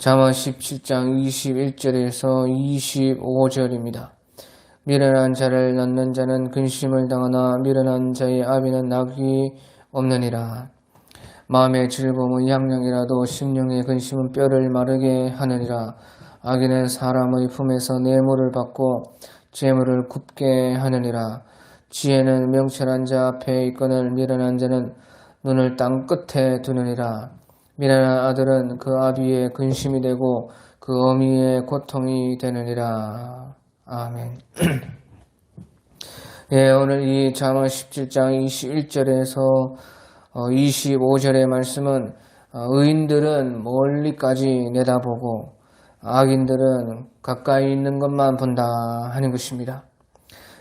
잠언 17장 21절에서 25절입니다. 미련한 자를 낳는 자는 근심을 당하나 미련한 자의 아비는 낙이 없느니라. 마음의 즐거움은 양양이라도 심령의 근심은 뼈를 마르게 하느니라. 악인은 사람의 품에서 뇌물을 받고 재물을 굽게 하느니라. 지혜는 명철한 자 앞에 있거늘 미련한 자는 눈을 땅 끝에 두느니라. 미련한 아들은 그 아비의 근심이 되고 그 어미의 고통이 되느니라. 아멘. 예, 오늘 이 잠언 17장 21절에서 25절의 말씀은 의인들은 멀리까지 내다보고 악인들은 가까이 있는 것만 본다 하는 것입니다.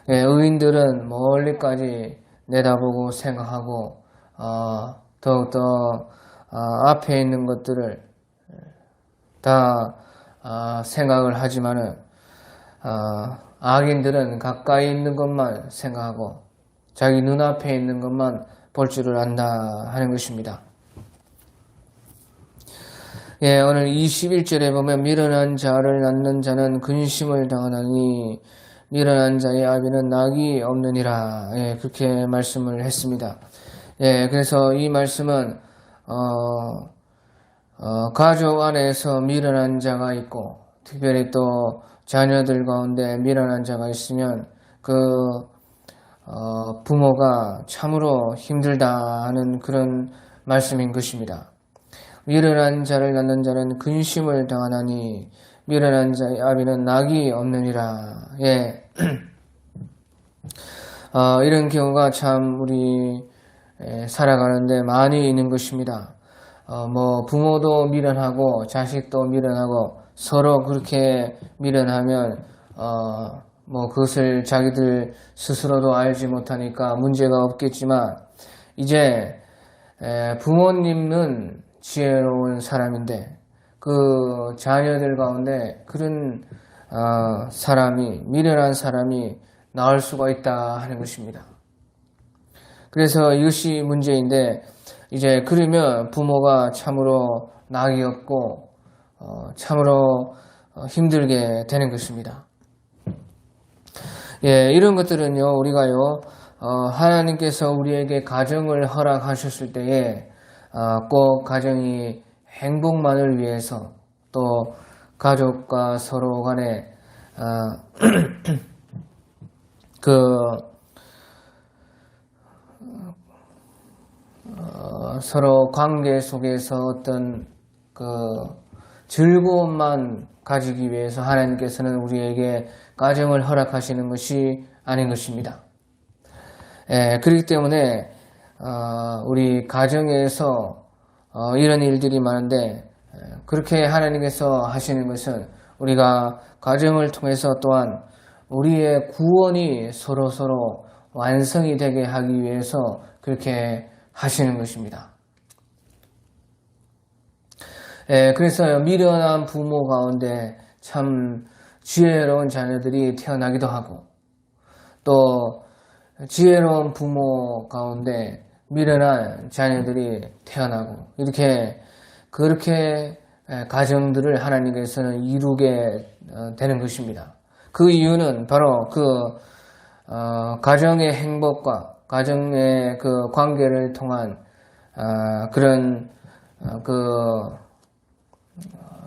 예, 의인들은 멀리까지 내다보고 생각하고 더욱더 앞에 있는 것들을 다 생각을 하지만은 악인들은 가까이 있는 것만 생각하고 자기 눈앞에 있는 것만 볼 줄을 안다 하는 것입니다. 예, 오늘 21절에 보면 미련한 자를 낳는 자는 근심을 당하나니 미련한 자의 아비는 낙이 없느니라. 예, 그렇게 말씀을 했습니다. 예, 그래서 이 말씀은 가족 안에서 미련한 자가 있고 특별히 또 자녀들 가운데 미련한 자가 있으면 그 부모가 참으로 힘들다 하는 그런 말씀인 것입니다. 미련한 자를 낳는 자는 근심을 당하나니 미련한 자의 아비는 낙이 없느니라. 예. 이런 경우가 참 우리 살아가는데 많이 있는 것입니다. 부모도 미련하고 자식도 미련하고 서로 그렇게 미련하면 그것을 자기들 스스로도 알지 못하니까 문제가 없겠지만 이제 부모님은 지혜로운 사람인데 그 자녀들 가운데 그런 사람이 미련한 사람이 나올 수가 있다 하는 것입니다. 그래서 이것이 문제인데 이제 그러면 부모가 참으로 낙이 없고 참으로 힘들게 되는 것입니다. 예, 이런 것들은요 우리가요 하나님께서 우리에게 가정을 허락하셨을 때에 꼭 가정이 행복만을 위해서 또 가족과 서로 간에 서로 관계 속에서 어떤 즐거움만 가지기 위해서 하나님께서는 우리에게 가정을 허락하시는 것이 아닌 것입니다. 예, 그렇기 때문에 우리 가정에서 이런 일들이 많은데 그렇게 하나님께서 하시는 것은 우리가 가정을 통해서 또한 우리의 구원이 서로 완성이 되게 하기 위해서 그렇게 하시는 것입니다. 예, 그래서 미련한 부모 가운데 참 지혜로운 자녀들이 태어나기도 하고 또 지혜로운 부모 가운데 미련한 자녀들이 태어나고 그렇게 가정들을 하나님께서는 이루게 되는 것입니다. 그 이유는 바로 가정의 행복과 가정의 그 관계를 통한 그런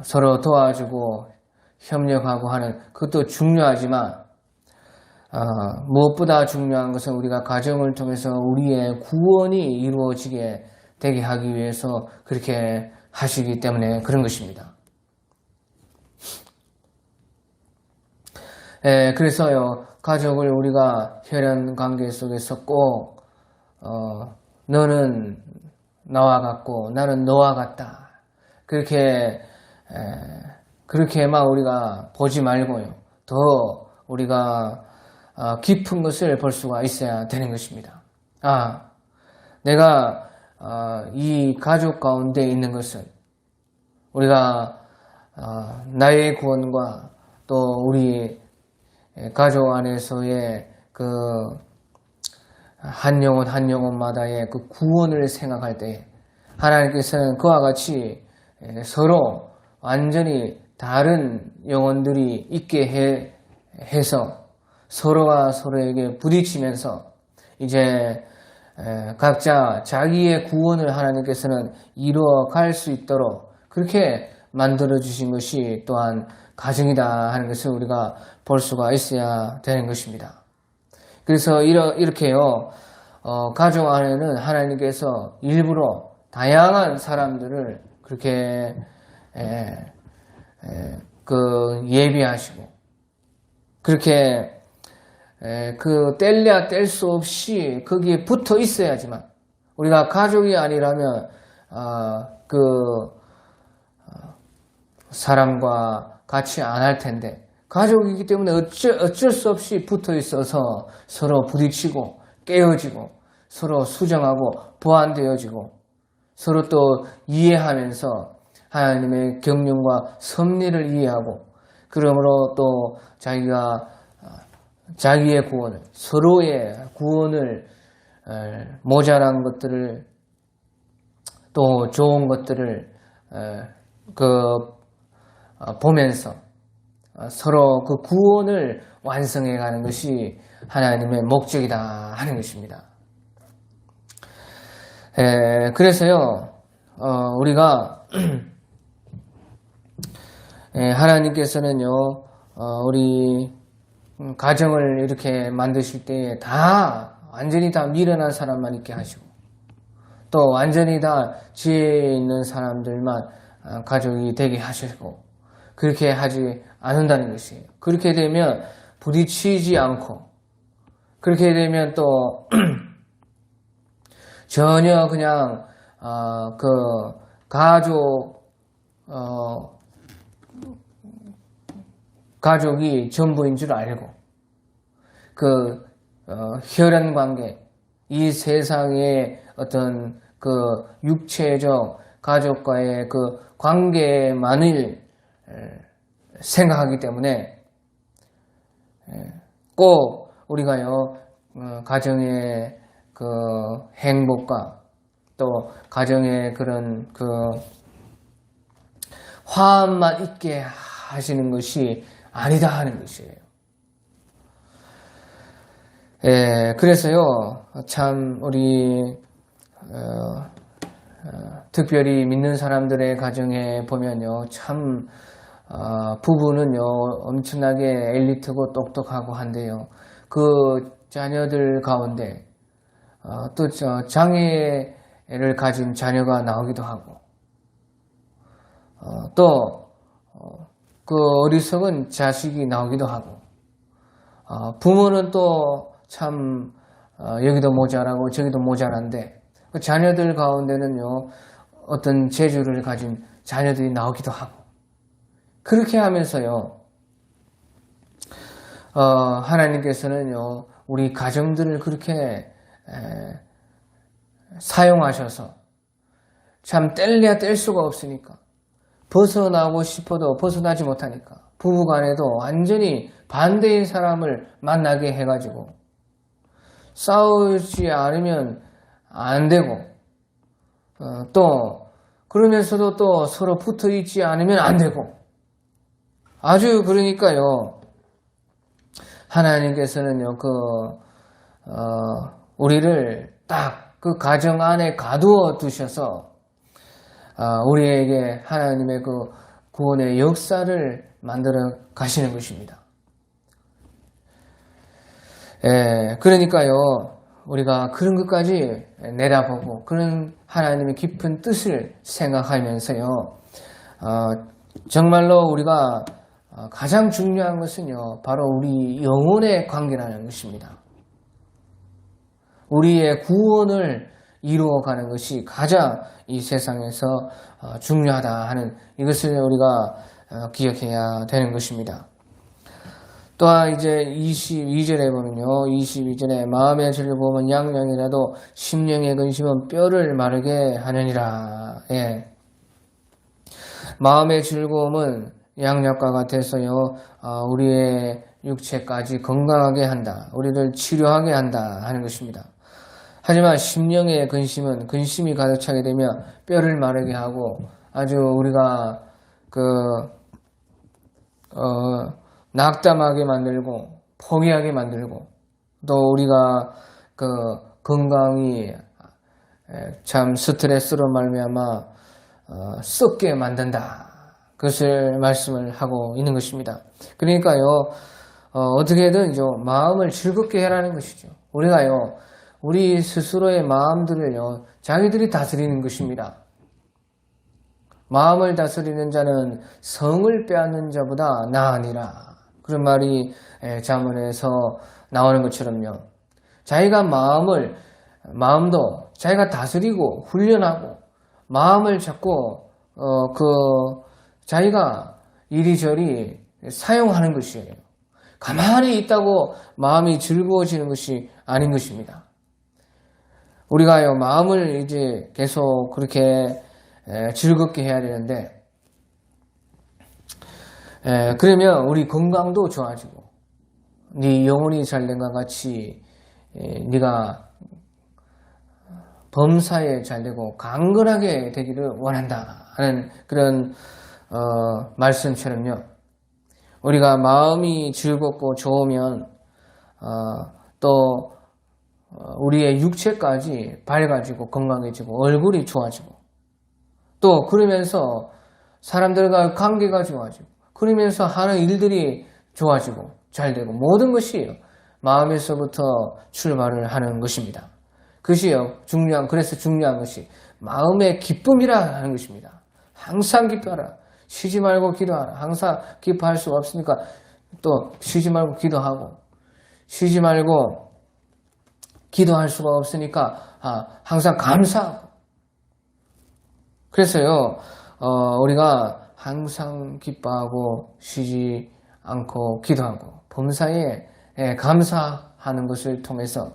서로 도와주고 협력하고 하는 그것도 중요하지만 무엇보다 중요한 것은 우리가 가정을 통해서 우리의 구원이 이루어지게 되게 하기 위해서 그렇게 하시기 때문에 그런 것입니다. 그래서요 가족을 우리가 혈연 관계 속에서 꼭 너는 나와 같고 나는 너와 같다 그렇게만 우리가 보지 말고요 더 우리가 깊은 것을 볼 수가 있어야 되는 것입니다. 내가 이 가족 가운데 있는 것은 우리가 나의 구원과 또 우리 가족 안에서의 한 영혼마다의 그 구원을 생각할 때 하나님께서는 그와 같이 서로 완전히 다른 영혼들이 있게 해서 서로가 서로에게 부딪히면서 이제 각자 자기의 구원을 하나님께서는 이루어갈 수 있도록 그렇게 만들어주신 것이 또한 가정이다 하는 것을 우리가 볼 수가 있어야 되는 것입니다. 그래서 이렇게요, 가정 안에는 하나님께서 일부러 다양한 사람들을 그렇게 예비하시고 그렇게 뗄래야 뗄 수 없이 거기에 붙어 있어야지만 우리가 가족이 아니라면 사람과 같이 안 할 텐데 가족이기 때문에 어쩔 수 없이 붙어 있어서 서로 부딪히고 깨어지고 서로 수정하고 보완되어지고 서로 또 이해하면서 하나님의 경륜과 섭리를 이해하고 그러므로 또 자기의 구원을 서로의 구원을 모자란 것들을 또 좋은 것들을 보면서 서로 그 구원을 완성해 가는 것이 하나님의 목적이다 하는 것입니다. 그래서요, 우리가 하나님께서는요, 우리 가정을 이렇게 만드실 때에 완전히 다 미련한 사람만 있게 하시고 또 완전히 다 지혜 있는 사람들만 가족이 되게 하시고 그렇게 하지 않는다는 것이에요. 그렇게 되면 부딪히지 않고 그렇게 되면 또 전혀 그냥 가족이 전부인 줄 알고 혈연 관계, 이 세상의 어떤 육체적 가족과의 관계만을 생각하기 때문에 꼭 우리가요 가정의 행복과 또 가정의 그런 화합만 있게 하시는 것이 아니다 하는 것이에요. 그래서요, 참, 우리, 특별히 믿는 사람들의 가정에 보면요, 참, 부부는요, 엄청나게 엘리트고 똑똑하고 한데요, 그 자녀들 가운데, 또 장애를 가진 자녀가 나오기도 하고, 또, 어리석은 자식이 나오기도 하고, 부모는 또 참, 여기도 모자라고 저기도 모자란데, 그 자녀들 가운데는요, 어떤 재주를 가진 자녀들이 나오기도 하고, 그렇게 하면서요, 하나님께서는요, 우리 가정들을 그렇게, 사용하셔서, 참 뗄래야 뗄 수가 없으니까, 벗어나고 싶어도 벗어나지 못하니까, 부부간에도 완전히 반대인 사람을 만나게 해가지고, 싸우지 않으면 안 되고, 또, 그러면서도 또 서로 붙어 있지 않으면 안 되고, 아주 그러니까요, 하나님께서는요, 우리를 딱 그 가정 안에 가두어 두셔서, 우리에게 하나님의 구원의 역사를 만들어 가시는 것입니다. 그러니까요, 우리가 그런 것까지 내다보고 그런 하나님의 깊은 뜻을 생각하면서요, 정말로 우리가 가장 중요한 것은요, 바로 우리 영혼의 관계라는 것입니다. 우리의 구원을 이루어가는 것이 가장 이 세상에서 중요하다 하는 이것을 우리가 기억해야 되는 것입니다. 또한 이제 22절에 보면요, 22절에 마음의 즐거움은 양양이라도 심령의 근심은 뼈를 마르게 하느니라. 예. 마음의 즐거움은 양약과 같아서요, 우리의 육체까지 건강하게 한다, 우리를 치료하게 한다 하는 것입니다. 하지만 심령의 근심은 근심이 가득 차게 되면 뼈를 마르게 하고 아주 우리가 낙담하게 만들고 포기하게 만들고 또 우리가 건강이 참 스트레스로 말미암아 썩게 만든다. 그것을 말씀을 하고 있는 것입니다. 그러니까요, 어떻게든 마음을 즐겁게 해라는 것이죠. 우리가요, 우리 스스로의 마음들을요, 자기들이 다스리는 것입니다. 마음을 다스리는 자는 성을 빼앗는 자보다 나으니라. 그런 말이 잠언에서 나오는 것처럼요. 자기가 마음도 자기가 다스리고 훈련하고 마음을 자꾸 자기가 이리저리 사용하는 것이에요. 가만히 있다고 마음이 즐거워지는 것이 아닌 것입니다. 우리가요, 마음을 이제 계속 그렇게 즐겁게 해야 되는데, 그러면 우리 건강도 좋아지고, 네 영혼이 잘된 것 같이 네가 범사에 잘되고 강건하게 되기를 원한다 하는 그런 말씀처럼요. 우리가 마음이 즐겁고 좋으면 또 우리의 육체까지 밝아지고 건강해지고 얼굴이 좋아지고 또 그러면서 사람들과 관계가 좋아지고 그러면서 하는 일들이 좋아지고 잘되고 모든 것이 마음에서부터 출발을 하는 것입니다. 그것이요 그래서 중요한 것이 마음의 기쁨이라 하는 것입니다. 항상 기뻐하라. 쉬지 말고 기도하라. 항상 기뻐할 수가 없으니까 또 쉬지 말고 기도하고 쉬지 말고 기도할 수가 없으니까 항상 감사하고 그래서요 우리가 항상 기뻐하고 쉬지 않고 기도하고 범사에 감사하는 것을 통해서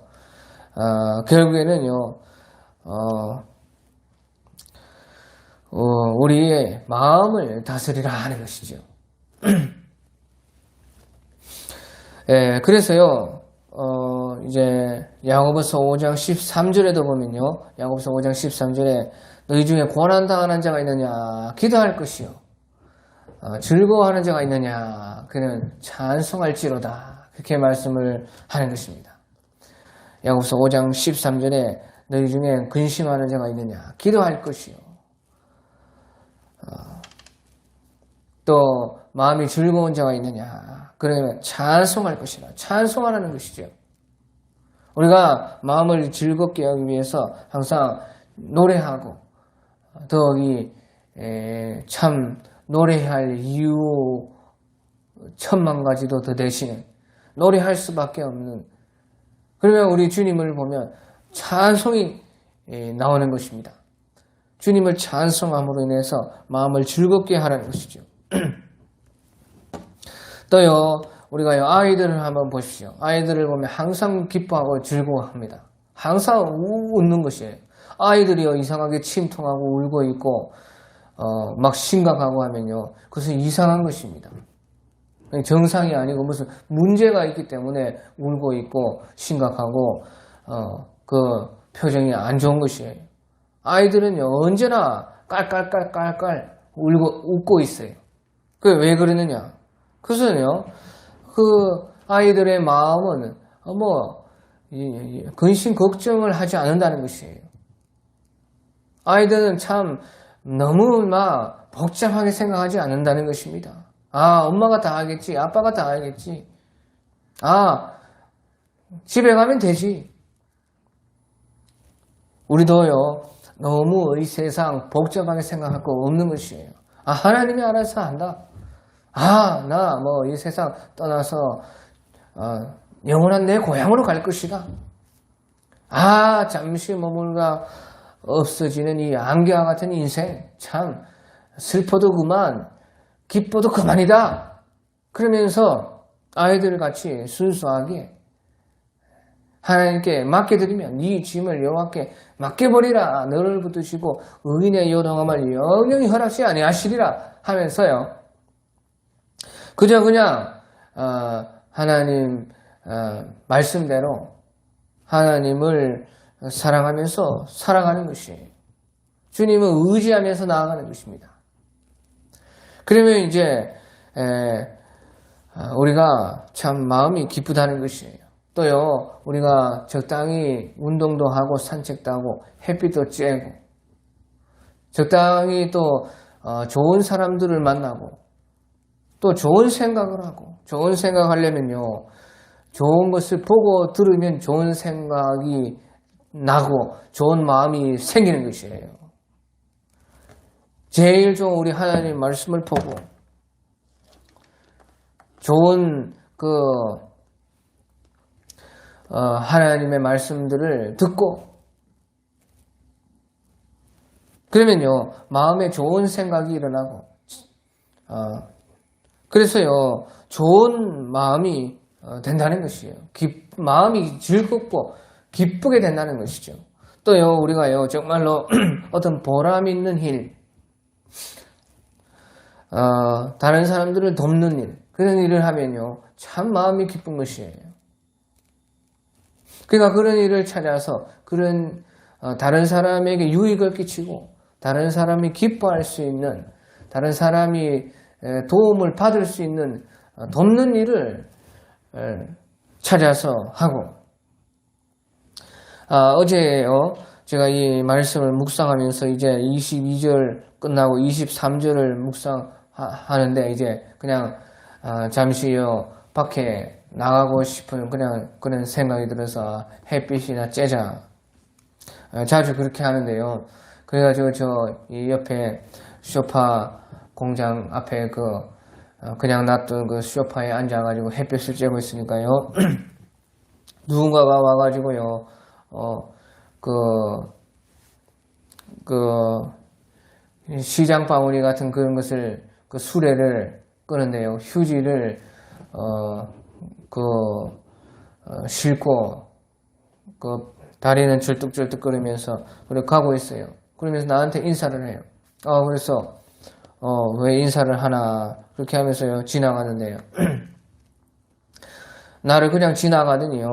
결국에는요 우리의 마음을 다스리라 하는 것이죠. 그래서요 이제 야고보서 5장 13절에도 보면요 야고보서 5장 13절에 너희 중에 고난당하는 자가 있느냐 기도할 것이요 즐거워하는 자가 있느냐 그는 찬송할지로다 그렇게 말씀을 하는 것입니다. 야고보서 5장 13절에 너희 중에 근심하는 자가 있느냐 기도할 것이요 또 마음이 즐거운 자가 있느냐 그러면 찬송할 것이라 찬송하라는 것이죠. 우리가 마음을 즐겁게 하기 위해서 항상 노래하고 더욱이 참 노래할 이유 천만 가지도 더 되시는 노래할 수밖에 없는 그러면 우리 주님을 보면 찬송이 나오는 것입니다. 주님을 찬송함으로 인해서 마음을 즐겁게 하라는 것이죠. 또요 우리가요 아이들을 한번 보십시오. 아이들을 보면 항상 기뻐하고 즐거워합니다. 항상 웃는 것이에요. 아이들이요 이상하게 침통하고 울고 있고 막 심각하고 하면요 그것은 이상한 것입니다. 정상이 아니고 무슨 문제가 있기 때문에 울고 있고 심각하고 그 표정이 안 좋은 것이에요. 아이들은요 언제나 깔깔깔깔깔 웃고 있어요. 그 왜 그러느냐? 그것은요 그 아이들의 마음은 근심 걱정을 하지 않는다는 것이에요. 아이들은 참 너무 막 복잡하게 생각하지 않는다는 것입니다. 엄마가 다 하겠지, 아빠가 다 하겠지. 집에 가면 되지. 우리도요 너무 이 세상 복잡하게 생각할 거 없는 것이에요. 하나님이 알아서 한다. 나 이 세상 떠나서 영원한 내 고향으로 갈 것이다. 잠시 머물다 없어지는 이 안개와 같은 인생 참 슬퍼도 그만 기뻐도 그만이다. 그러면서 아이들 같이 순수하게 하나님께 맡겨드리면 네 짐을 여호와께 맡겨버리라. 너를 붙드시고 의인의 요동함을 영영히 허락시 아니하시리라 하면서요 그저 그냥 하나님 말씀대로 하나님을 사랑하면서 살아가는 것이에요. 주님을 의지하면서 나아가는 것입니다. 그러면 이제 우리가 참 마음이 기쁘다는 것이에요. 또요, 우리가 적당히 운동도 하고 산책도 하고 햇빛도 쬐고 적당히 또 좋은 사람들을 만나고 또 좋은 생각을 하고 좋은 생각하려면요, 좋은 것을 보고 들으면 좋은 생각이 나고 좋은 마음이 생기는 것이에요. 제일 좋은 우리 하나님 말씀을 보고 좋은 하나님의 말씀들을 듣고 그러면요, 마음에 좋은 생각이 일어나고 그래서요, 좋은 마음이 된다는 것이에요. 마음이 즐겁고 기쁘게 된다는 것이죠. 또요, 우리가요, 정말로 어떤 보람 있는 일, 다른 사람들을 돕는 일, 그런 일을 하면요, 참 마음이 기쁜 것이에요. 그러니까 그런 일을 찾아서 다른 사람에게 유익을 끼치고 다른 사람이 기뻐할 수 있는, 다른 사람이 도움을 받을 수 있는 돕는 일을 찾아서 하고, 어제요, 제가 이 말씀을 묵상하면서 이제 22절 끝나고 23절을 묵상하는데 이제 그냥 잠시요 밖에 나가고 싶은 그런 생각이 들어서 햇빛이나 쬐자 자주 그렇게 하는데요. 그래가지고 이 옆에 소파 공장 앞에 그냥 놔둔 그 소파에 앉아가지고 햇빛을 쬐고 있으니까요. 누군가가 와가지고요, 시장 바구니 같은 그런 것을, 수레를 끄는데요. 휴지를, 싣고, 다리는 절뚝절뚝 거리면서, 그렇게 가고 있어요. 그러면서 나한테 인사를 해요. 그래서, 왜 인사를 하나, 그렇게 하면서요, 지나가는데요. 나를 그냥 지나가더니요,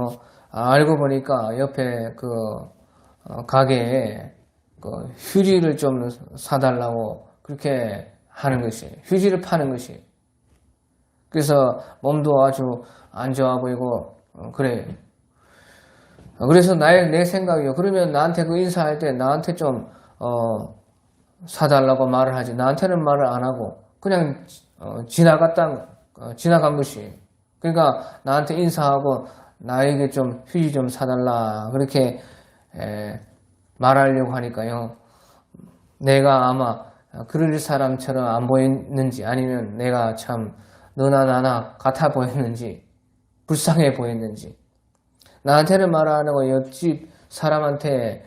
알고 보니까 옆에 가게에 휴지를 좀 사달라고 그렇게 하는 것이에요. 휴지를 파는 것이에요. 그래서 몸도 아주 안 좋아 보이고, 그래요. 그래서 내 생각이요. 그러면 나한테 인사할 때 나한테 좀, 사달라고 말을 하지. 나한테는 말을 안 하고, 그냥, 지나간 것이에요. 그러니까 나한테 인사하고, 나에게 좀 휴지 좀 사달라. 그렇게, 말하려고 하니까요. 내가 아마 그럴 사람처럼 안 보였는지 아니면 내가 참 너나 나나 같아 보였는지 불쌍해 보였는지 나한테는 말 안 하고 옆집 사람한테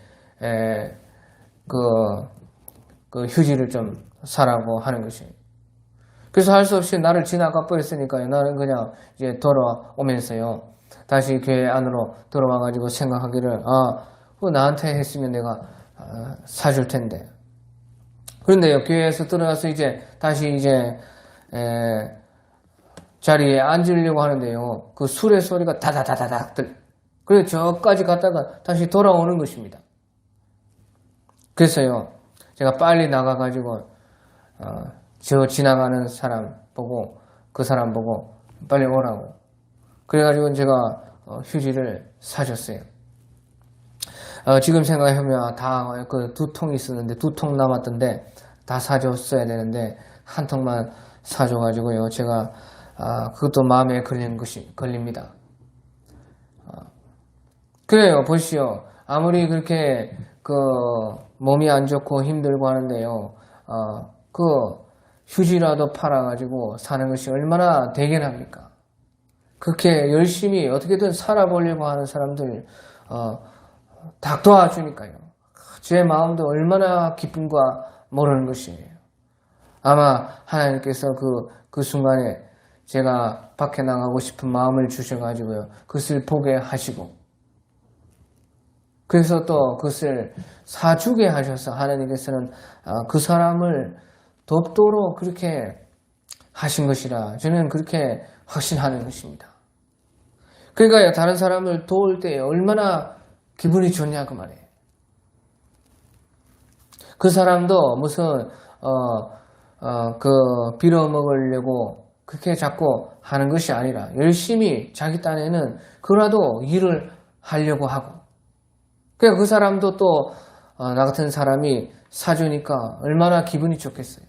휴지를 좀 사라고 하는 것이에요. 그래서 할 수 없이 나를 지나가 버렸으니까요. 나는 그냥 이제 돌아오면서요. 다시 교회 안으로 들어와가지고 생각하기를 나한테 했으면 내가 사줄 텐데. 그런데요, 교회에서 들어가서 다시 자리에 앉으려고 하는데요, 그 술의 소리가 다다다다닥 그래서 저까지 갔다가 다시 돌아오는 것입니다. 그래서요, 제가 빨리 나가가지고 저 지나가는 사람 보고 그 사람 보고 빨리 오라고. 그래가지고 제가 휴지를 사줬어요. 지금 생각해보면 다 두 통이 있었는데 2통 남았던데 다 사줬어야 되는데 한 통만 사줘가지고요. 제가 그것도 마음에 걸립니다. 그래요. 보시오. 아무리 그렇게 몸이 안 좋고 힘들고 하는데요. 휴지라도 팔아가지고 사는 것이 얼마나 대견합니까? 그렇게 열심히 어떻게든 살아보려고 하는 사람들 다 도와주니까요. 제 마음도 얼마나 기쁨과 모르는 것이에요. 아마 하나님께서 그 순간에 제가 밖에 나가고 싶은 마음을 주셔가지고요. 그것을 보게 하시고 그래서 또 그것을 사주게 하셔서 하나님께서는 그 사람을 돕도록 그렇게 하신 것이라 저는 그렇게 확신하는 것입니다. 그러니까 다른 사람을 도울 때 얼마나 기분이 좋냐 그 말이에요. 그 사람도 무슨 빌어먹으려고 그렇게 자꾸 하는 것이 아니라 열심히 자기 딴에는 그라도 일을 하려고 하고, 그러니까 그 사람도 또 나 같은 사람이 사주니까 얼마나 기분이 좋겠어요.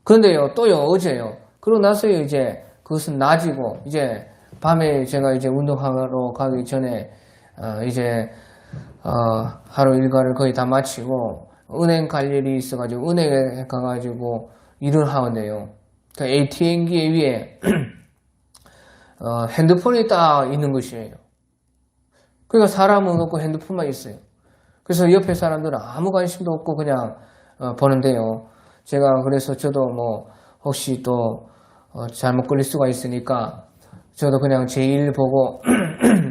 그런데요, 또요, 어제요. 그러고 나서요, 이제 그것은 낮이고, 이제 밤에 제가 이제 운동하러 가기 전에 이제 하루 일과를 거의 다 마치고 은행 갈 일이 있어가지고 은행에 가가지고 일을 하는데요. 그 ATM기 위에 핸드폰이 딱 있는 것이에요. 그러니까 사람은 없고 핸드폰만 있어요. 그래서 옆에 사람들은 아무 관심도 없고 그냥 보는데요. 제가 그래서 저도 뭐 혹시 또 잘못 걸릴 수가 있으니까 저도 그냥 제 일 보고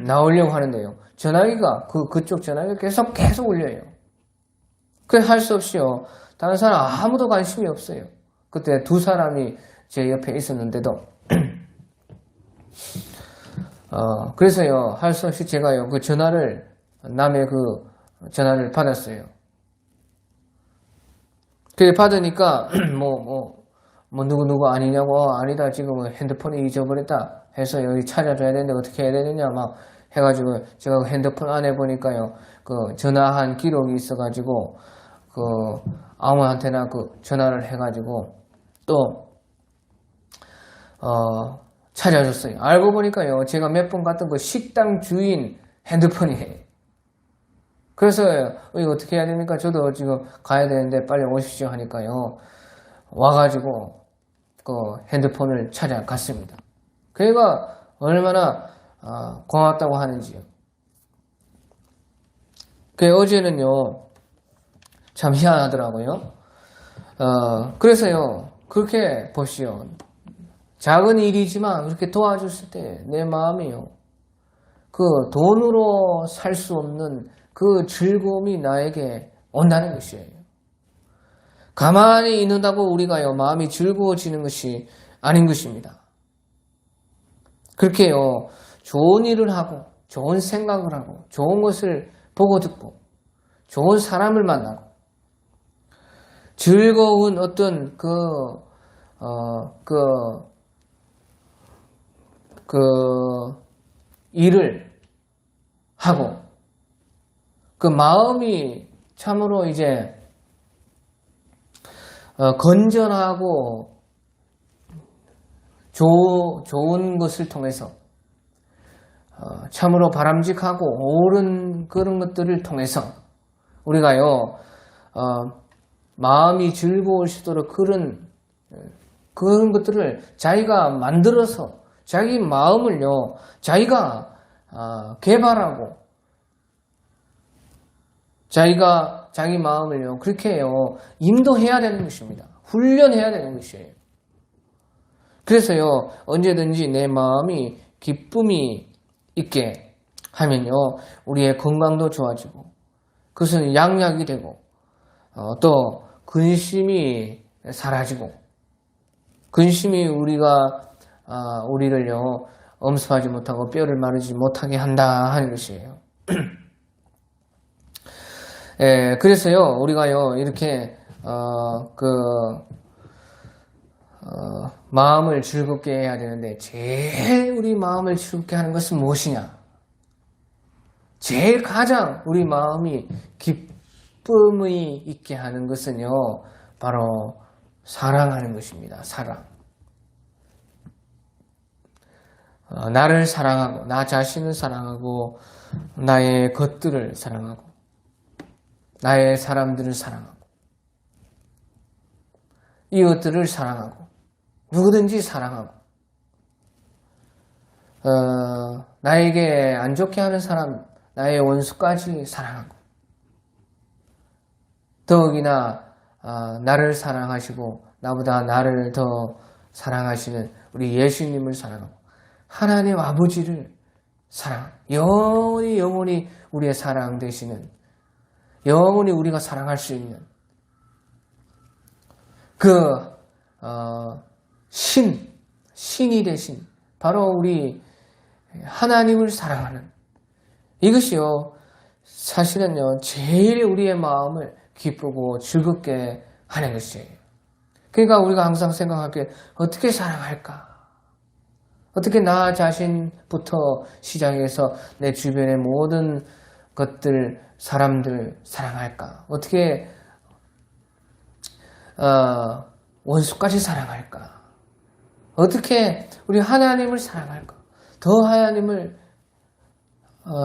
나오려고 하는데요. 전화기가 그쪽 전화기가 계속 울려요. 그래 할 수 없이요. 다른 사람 아무도 관심이 없어요. 그때 두 사람이 제 옆에 있었는데도 그래서요, 할 수 없이 제가요, 그 전화를, 남의 그 전화를 받았어요. 그래 받으니까, 누구 아니냐고, 아니다, 지금 핸드폰이 잊어버렸다 해서 여기 찾아줘야 되는데 어떻게 해야 되느냐, 막 해가지고, 제가 그 핸드폰 안에 보니까요, 그 전화한 기록이 있어가지고, 그, 아무한테나 그 전화를 해가지고, 또, 찾아줬어요. 알고 보니까요, 제가 몇 번 갔던 그 식당 주인 핸드폰이에요. 그래서 이거 어떻게 해야 됩니까? 저도 지금 가야 되는데 빨리 오십시오 하니까요, 와가지고 그 핸드폰을 찾아갔습니다. 그애가 얼마나 고맙다고 하는지요. 그 어제는요, 참 희한하더라고요. 그래서요, 그렇게 보시오. 작은 일이지만 그렇게 도와줬을 때 내 마음이요, 그 돈으로 살 수 없는 그 즐거움이 나에게 온다는 것이에요. 가만히 있는다고 우리가요, 마음이 즐거워지는 것이 아닌 것입니다. 그렇게요, 좋은 일을 하고 좋은 생각을 하고 좋은 것을 보고 듣고 좋은 사람을 만나고 즐거운 어떤 일을 하고 그 마음이 참으로 이제 건전하고 좋은 것을 통해서 참으로 바람직하고 옳은 그런 것들을 통해서 우리가요, 마음이 즐거울 수 있도록 그런 것들을 자기가 만들어서 자기 마음을요, 자기가 개발하고 자기가 자기 마음을요, 그렇게요, 인도해야 되는 것입니다. 훈련해야 되는 것이에요. 그래서요, 언제든지 내 마음이 기쁨이 있게 하면요, 우리의 건강도 좋아지고, 그것은 양약이 되고, 또 근심이 사라지고, 근심이 우리를요, 엄습하지 못하고 뼈를 마르지 못하게 한다 하는 것이에요. 그래서요, 우리가요, 이렇게, 마음을 즐겁게 해야 되는데, 제일 우리 마음을 즐겁게 하는 것은 무엇이냐? 제일 가장 우리 마음이 기쁨이 있게 하는 것은요, 바로 사랑하는 것입니다. 사랑. 나를 사랑하고, 나 자신을 사랑하고, 나의 것들을 사랑하고, 나의 사람들을 사랑하고, 이웃들을 사랑하고, 누구든지 사랑하고, 나에게 안 좋게 하는 사람, 나의 원수까지 사랑하고, 더욱이나 나를 사랑하시고 나보다 나를 더 사랑하시는 우리 예수님을 사랑하고 하나님 아버지를 영원히 우리의 사랑 되시는, 영원히 우리가 사랑할 수 있는 신이 되신 바로 우리 하나님을 사랑하는 이것이요, 사실은요, 제일 우리의 마음을 기쁘고 즐겁게 하는 것이에요. 그러니까 우리가 항상 생각할 게 어떻게 사랑할까? 어떻게 나 자신부터 시작해서 내 주변의 모든 것들, 사람들 사랑할까? 어떻게 원수까지 사랑할까? 어떻게 우리 하나님을 사랑할까? 더 하나님을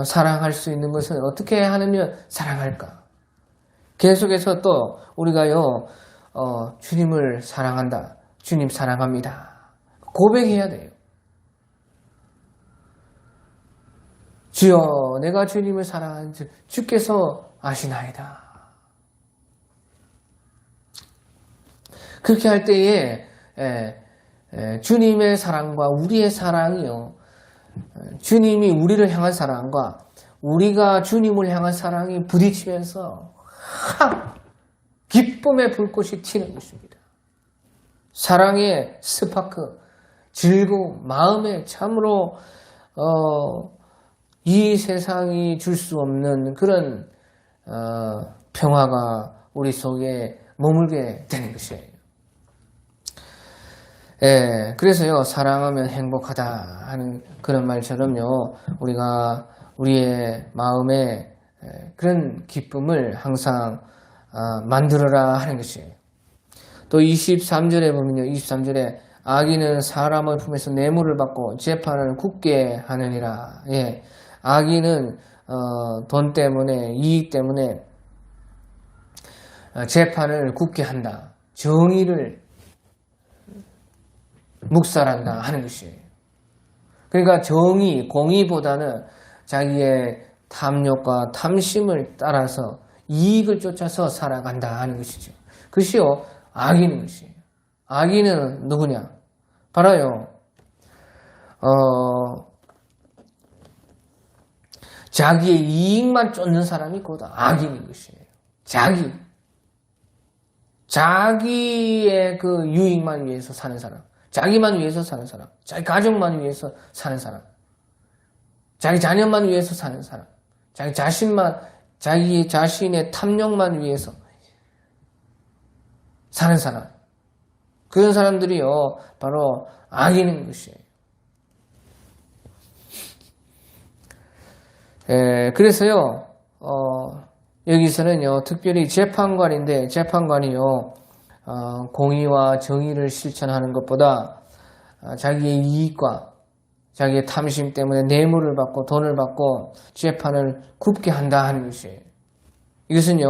사랑할 수 있는 것은 어떻게 하면 사랑할까? 계속해서 또 우리가요 주님을 사랑한다. 주님 사랑합니다. 고백해야 돼요. 주여 내가 주님을 사랑하는 줄 주께서 아시나이다. 그렇게 할 때에 주님의 사랑과 우리의 사랑이요. 주님이 우리를 향한 사랑과 우리가 주님을 향한 사랑이 부딪히면서 기쁨의 불꽃이 튀는 것입니다. 사랑의 스파크, 즐거움, 마음에 참으로 이 세상이 줄 수 없는 그런 평화가 우리 속에 머물게 되는 것이에요. 그래서요 사랑하면 행복하다 하는 그런 말처럼요 우리가 우리의 마음에 그런 기쁨을 항상 만들어라 하는 것이에요. 또 23절에 보면요 23절에 악인은 사람의 품에서 뇌물을 받고 재판을 굳게 하느니라. 악인은 돈 때문에 이익 때문에 재판을 굳게 한다. 정의를 묵살한다 하는 것이에요. 그러니까 정의, 공의보다는 자기의 탐욕과 탐심을 따라서 이익을 쫓아서 살아간다 하는 것이죠. 그것이요 악인인 것이에요. 악인은 누구냐? 바로요 자기의 이익만 쫓는 사람이 곧 악인인 것이에요. 자기의 그 유익만 위해서 사는 사람, 자기만 위해서 사는 사람, 자기 가족만 위해서 사는 사람, 자기 자녀만 위해서 사는 사람, 자기 자신의 탐욕만 위해서 사는 사람, 그런 사람들이요 바로 악인인 것이에요. 그래서요 여기서는요 특별히 재판관인데 재판관이요 공의와 정의를 실천하는 것보다 자기의 이익과 자기의 탐심 때문에 뇌물을 받고 돈을 받고 재판을 굽게 한다 하는 것이에요. 이것은요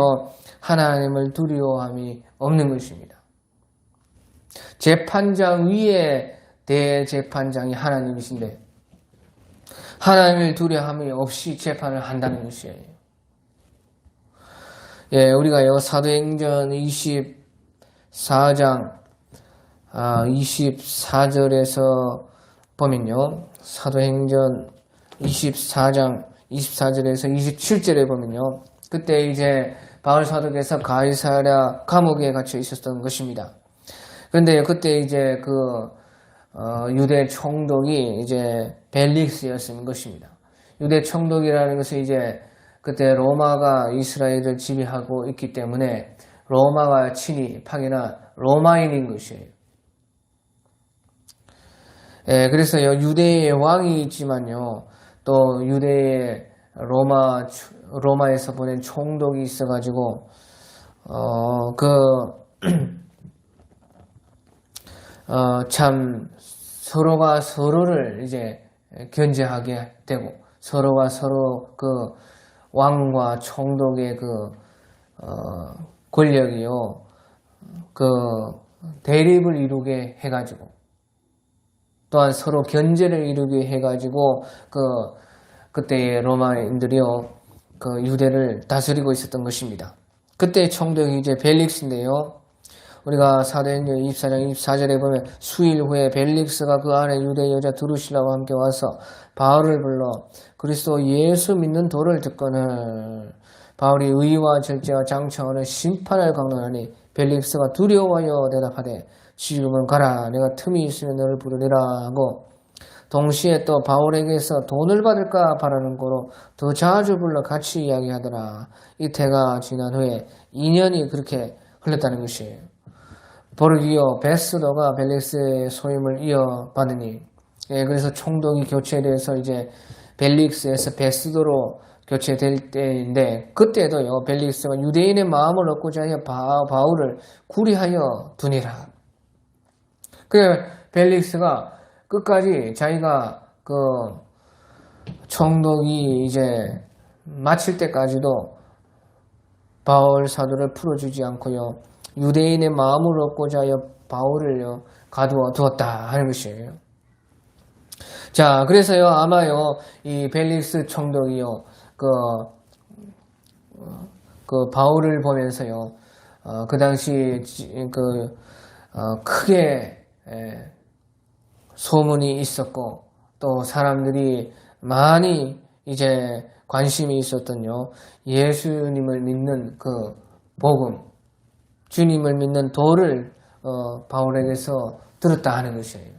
하나님을 두려워함이 없는 것입니다. 재판장 위에 대재판장이 하나님이신데 하나님을 두려움이 없이 재판을 한다는 것이에요. 우리가요 사도행전 24장 24절에서 보면요 사도행전 24장 24절에서 27절에 보면요 그때 이제 바울 사도께서 가이사랴 감옥에 갇혀 있었던 것입니다. 그런데 그때 이제 유대 총독이 이제 벨릭스였는 것입니다. 유대 총독이라는 것은 이제 그때 로마가 이스라엘을 지배하고 있기 때문에 로마가 침입하거나 로마인인 것이에요. 그래서요 유대의 왕이 있지만요 또 유대의 로마에서 보낸 총독이 있어가지고 참 서로가 서로를 이제 견제하게 되고 서로가 서로 그 왕과 총독의 권력이요 대립을 이루게 해가지고 또한 서로 견제를 이루게 해가지고 그때의 로마인들이요 유대를 다스리고 있었던 것입니다. 그때 총독이 이제 벨릭스인데요. 우리가 사도행전 24장 24절에 보면 수일 후에 벨릭스가 그 안에 유대 여자 드루실라와 함께 와서 바울을 불러 그리스도 예수 믿는 도를 듣거늘 바울이 의와 절제와 장차오는 심판을 강론하니 벨릭스가 두려워하여 대답하되 지금은 가라 내가 틈이 있으면 너를 부르리라 하고 동시에 또 바울에게서 돈을 받을까 바라는 거로 더 자주 불러 같이 이야기하더라. 이태가 지난 후에 2년이 그렇게 흘렀다는 것이에요. 보르기오 베스도가 벨릭스의 소임을 이어받으니, 그래서 총독이 교체돼서 이제 벨릭스에서 베스도로 교체될 때인데, 그때도요 벨릭스가 유대인의 마음을 얻고자 하여 바울을 구리하여 두니라. 그래 벨릭스가 끝까지 자기가 그 총독이 이제 마칠 때까지도 바울 사도를 풀어주지 않고요 유대인의 마음을 얻고자 하여 바울을요 가두어 두었다 하는 것이에요. 자, 그래서요 아마요 이 벨릭스 총독이요 그 바울을 보면서요 그 당시 크게 소문이 있었고 또 사람들이 많이 이제 관심이 있었던요 예수님을 믿는 그 복음, 주님을 믿는 도를 바울에게서 들었다 하는 것이에요.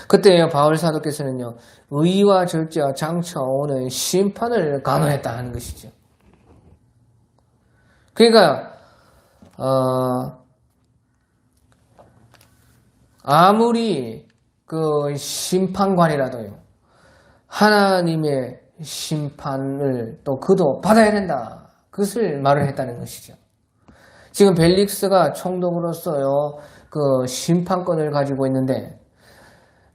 그때요 바울 사도께서는요 의와 절제와 장차 오는 심판을 간호했다 하는 것이죠. 그러니까 아무리 그 심판관이라도요 하나님의 심판을 또 그도 받아야 된다, 그것을 말을 했다는 것이죠. 지금 벨릭스가 총독으로서요 그 심판권을 가지고 있는데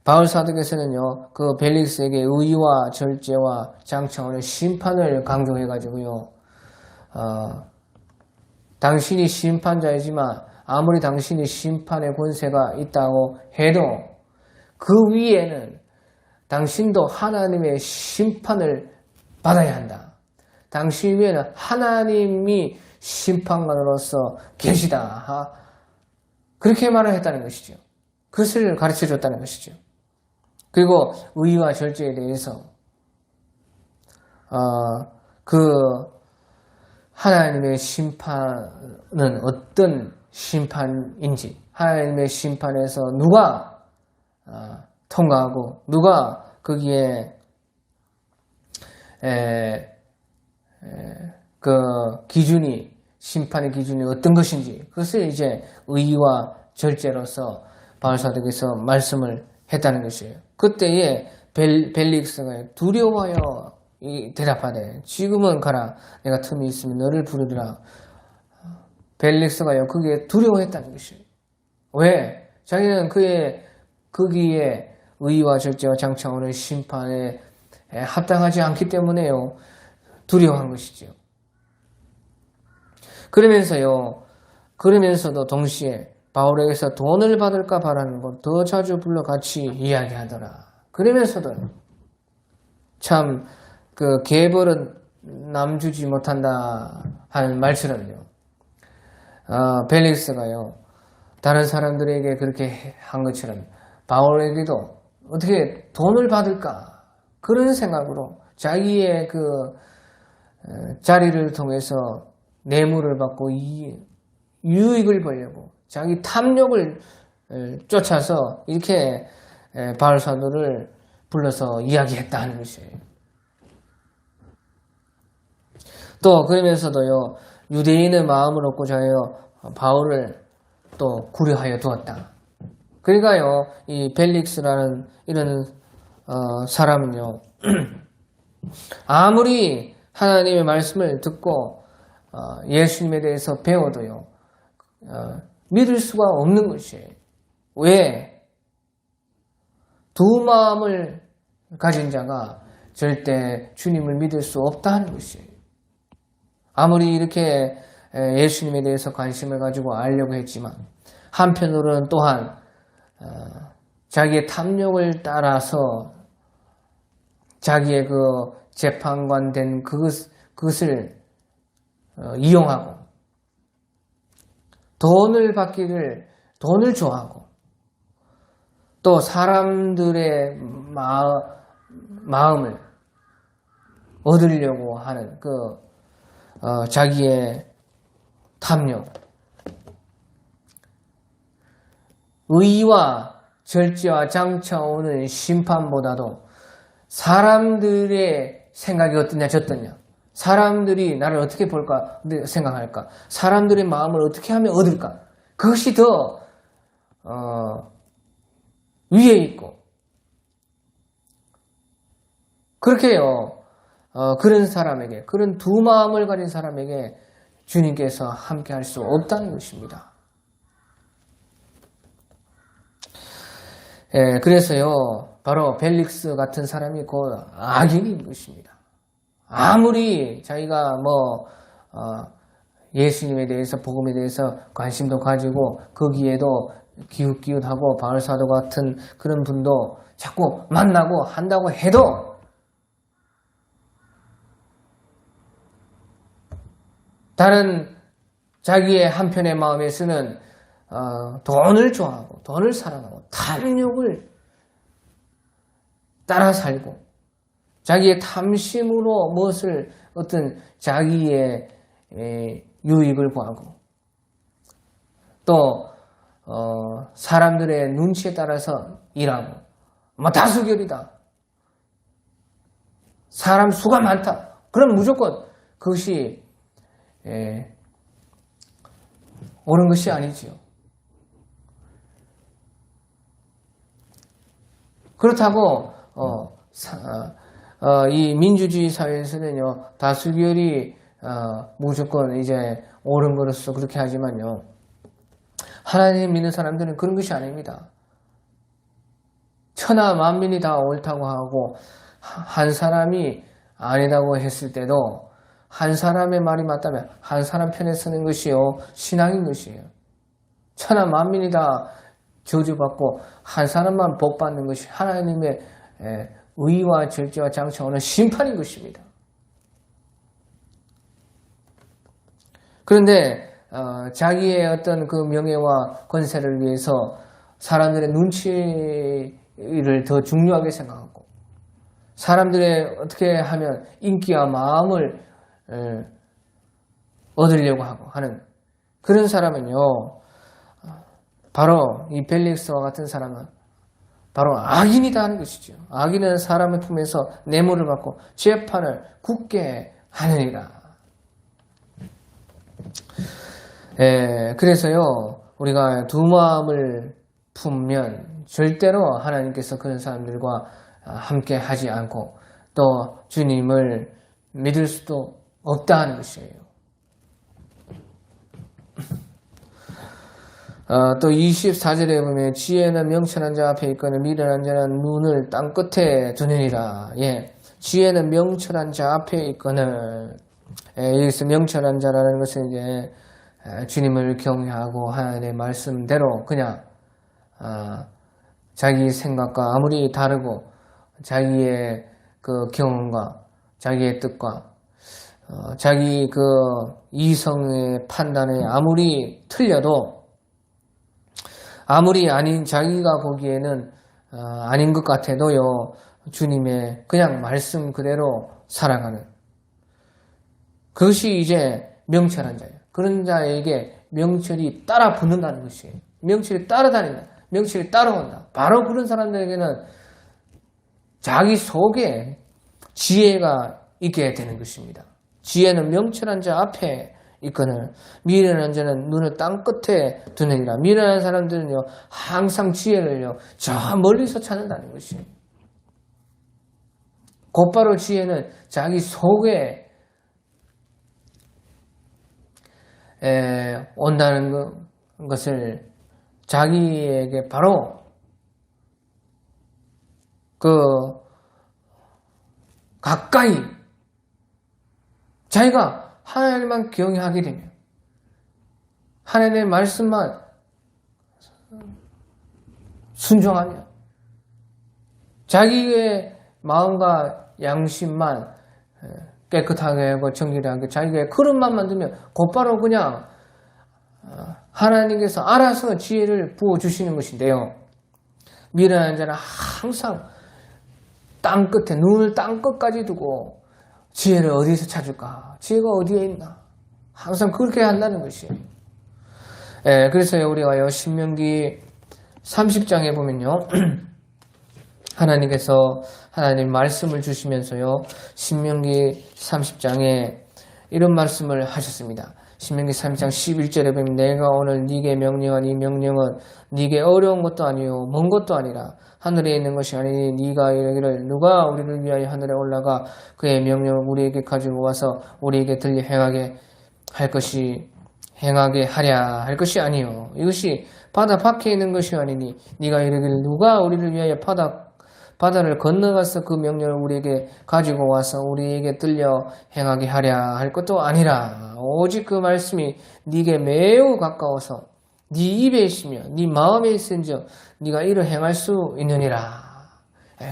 바울 사도께서는요 그 벨릭스에게 의와 절제와 장차 오는 심판을 강조해 가지고요 당신이 심판자이지만 아무리 당신이 심판의 권세가 있다고 해도 그 위에는 당신도 하나님의 심판을 받아야 한다. 당신 위에는 하나님이 심판관으로서 계시다. 그렇게 말을 했다는 것이죠. 그것을 가르쳐 줬다는 것이죠. 그리고 의와 절제에 대해서 그 하나님의 심판은 어떤 심판인지, 하나님의 심판에서 누가 통과하고 누가 거기에 그 기준이, 심판의 기준이 어떤 것인지 그것을 이제 의와 절제로서 바울 사도께서 말씀을 했다는 것이에요. 그때에 벨릭스가 두려워하여 대답하되 지금은 가라, 내가 틈이 있으면 너를 부르리라. 벨릭스가요 그게 두려워했다는 것이에요. 왜? 자기는 거기에 의와 절제와 장차 오는 심판에 합당하지 않기 때문에요 두려워한 것이죠. 그러면서도 동시에 바울에게서 돈을 받을까 바라는 것 더 자주 불러 같이 이야기하더라. 그러면서도 참 그 개벌은 남 주지 못한다 하는 말처럼요. 벨릭스가요 다른 사람들에게 그렇게 한 것처럼 바울에게도 어떻게 돈을 받을까 그런 생각으로 자기의 그 자리를 통해서 뇌물을 받고 유익을 보려고 자기 탐욕을 쫓아서 이렇게 바울 사도를 불러서 이야기했다 하는 것이에요. 또 그러면서도요 유대인의 마음을 얻고자 하여 바울을 또 구려하여 두었다. 그러니까요 이 벨릭스라는 이런 사람은요 아무리 하나님의 말씀을 듣고 예수님에 대해서 배워도요 믿을 수가 없는 것이에요. 왜? 두 마음을 가진 자가 절대 주님을 믿을 수 없다는 것이에요. 아무리 이렇게 예수님에 대해서 관심을 가지고 알려고 했지만 한편으로는 또한 자기의 탐욕을 따라서 자기의 그 재판관 된 그것을 이용하고 돈을 좋아하고 또 사람들의 마음을 얻으려고 하는 자기의 탐욕, 의와 절제와 장차 오는 심판보다도 사람들의 생각이 어떠냐 저떠냐, 사람들이 나를 어떻게 볼까 생각할까, 사람들의 마음을 어떻게 하면 얻을까, 그것이 더 위에 있고, 그렇게요. 그런 사람에게, 그런 두 마음을 가진 사람에게 주님께서 함께 할 수 없다는 것입니다. 예, 그래서요, 바로 벨릭스 같은 사람이 곧 악인인 것입니다. 아무리 자기가 예수님에 대해서, 복음에 대해서 관심도 가지고 거기에도 기웃기웃하고 바울사도 같은 그런 분도 자꾸 만나고 한다고 해도 다른 자기의 한편의 마음에서는 돈을 좋아하고 돈을 사랑하고 탐욕을 따라 살고 자기의 탐심으로 무엇을 어떤 자기의 유익을 구하고 또 사람들의 눈치에 따라서 일하고 다수결이다. 사람 수가 많다. 그럼 무조건 그것이 옳은 것이 아니지요. 그렇다고 이 민주주의 사회에서는요, 다수결이 무조건 이제 옳은 것으로서 그렇게 하지만요, 하나님 믿는 사람들은 그런 것이 아닙니다. 천하 만민이 다 옳다고 하고 한 사람이 아니다고 했을 때도 한 사람의 말이 맞다면 한 사람 편에 서는 것이요, 신앙인 것이에요. 천하 만민이 다 저주받고 한 사람만 복받는 것이 하나님의 의와 절제와 장차 오는 심판인 것입니다. 그런데 자기의 어떤 그 명예와 권세를 위해서 사람들의 눈치를 더 중요하게 생각하고 사람들의 어떻게 하면 인기와 마음을 얻으려고 하고 하는 그런 사람은요, 바로 이 벨릭스와 같은 사람은 바로 악인이다 하는 것이죠. 악인은 사람의 품에서 뇌물을 받고 재판을 굳게 하느니라. 그래서요, 우리가 두 마음을 품면 절대로 하나님께서 그런 사람들과 함께 하지 않고 또 주님을 믿을 수도 없다 하는 것이에요. 또 24절에 보면 지혜는 명철한 자 앞에 있거늘 미련한 자는 눈을 땅 끝에 두느니라. 예, 지혜는 명철한 자 앞에 있거늘. 여기서 명철한 자라는 것은 이제 주님을 경외하고 하나님의 말씀대로 그냥 자기 생각과 아무리 다르고 자기의 그 경험과 자기의 뜻과 자기 그 이성의 판단에 아무리 틀려도 아무리 아닌 자기가 보기에는 아닌 것 같아도요, 주님의 그냥 말씀 그대로 살아가는 그것이 이제 명철한 자예요. 그런 자에게 명철이 따라 붙는다는 것이에요. 명철이 따라다닌다. 명철이 따라온다. 바로 그런 사람들에게는 자기 속에 지혜가 있게 되는 것입니다. 지혜는 명철한 자 앞에 있거늘 미련한 자는 눈을 땅 끝에 두느니라. 미련한 사람들은요, 항상 지혜를요, 저 멀리서 찾는다는 것이에요. 곧바로 지혜는 자기 속에 온다는 것을 자기에게 바로 가까이 자기가 하나님만 경외하게 되면 하나님의 말씀만 순종하면 자기의 마음과 양심만 깨끗하게 하고 정결하게 자기의 그릇만 만들면 곧바로 그냥 하나님께서 알아서 지혜를 부어주시는 것인데요. 미련한 자는 항상 땅끝에 눈을 땅끝까지 두고 지혜를 어디서 찾을까? 지혜가 어디에 있나? 항상 그렇게 한다는 것이에요. 그래서요, 우리가요, 신명기 30장에 보면요. 하나님께서 하나님 말씀을 주시면서요. 신명기 30장에 이런 말씀을 하셨습니다. 신명기 30장 11절에 보면 내가 오늘 네게 명령한 이 명령은 네게 어려운 것도 아니요 먼 것도 아니라 하늘에 있는 것이 아니니 네가 이르기를 누가 우리를 위하여 하늘에 올라가 그의 명령을 우리에게 가지고 와서 우리에게 들려 행하게 하랴 할 것이 아니요 이것이 바다 밖에 있는 것이 아니니 네가 이르기를 누가 우리를 위하여 바다를 건너가서 그 명령을 우리에게 가지고 와서 우리에게 들려 행하게 하랴 할 것도 아니라 오직 그 말씀이 네게 매우 가까워서 네 입에 있으며 네 마음에 있은즉 네가 이를 행할 수 있느니라.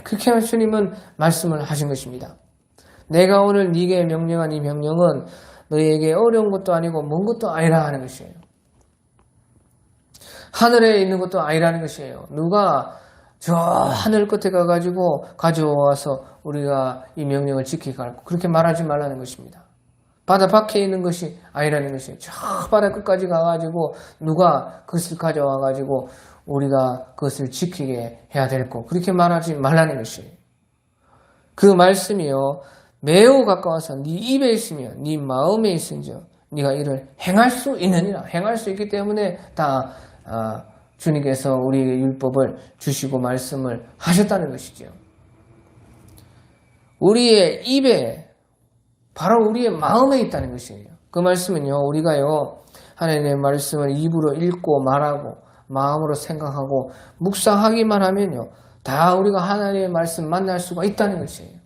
그렇게 주님은 말씀을 하신 것입니다. 내가 오늘 네게 명령한 이 명령은 너희에게 어려운 것도 아니고 먼 것도 아니라 하는 것이에요. 하늘에 있는 것도 아니라는 것이에요. 누가 저 하늘 끝에 가가지고 가져와서 우리가 이 명령을 지키게 할고 그렇게 말하지 말라는 것입니다. 바다 밖에 있는 것이 아니라는 것이에요. 저 바다 끝까지 가가지고 누가 그것을 가져와가지고 우리가 그것을 지키게 해야 될고 그렇게 말하지 말라는 것이에요. 그 말씀이요 매우 가까워서 네 입에 있으며 네 마음에 있은즉 네가 이를 행할 수 있느니라. 행할 수 있기 때문에 다 주님께서 우리에게 율법을 주시고 말씀을 하셨다는 것이죠. 우리의 입에 바로 우리의 마음에 있다는 것이에요. 그 말씀은요 우리가요 하나님의 말씀을 입으로 읽고 말하고 마음으로 생각하고 묵상하기만 하면요 다 우리가 하나님의 말씀 만날 수가 있다는 것이에요.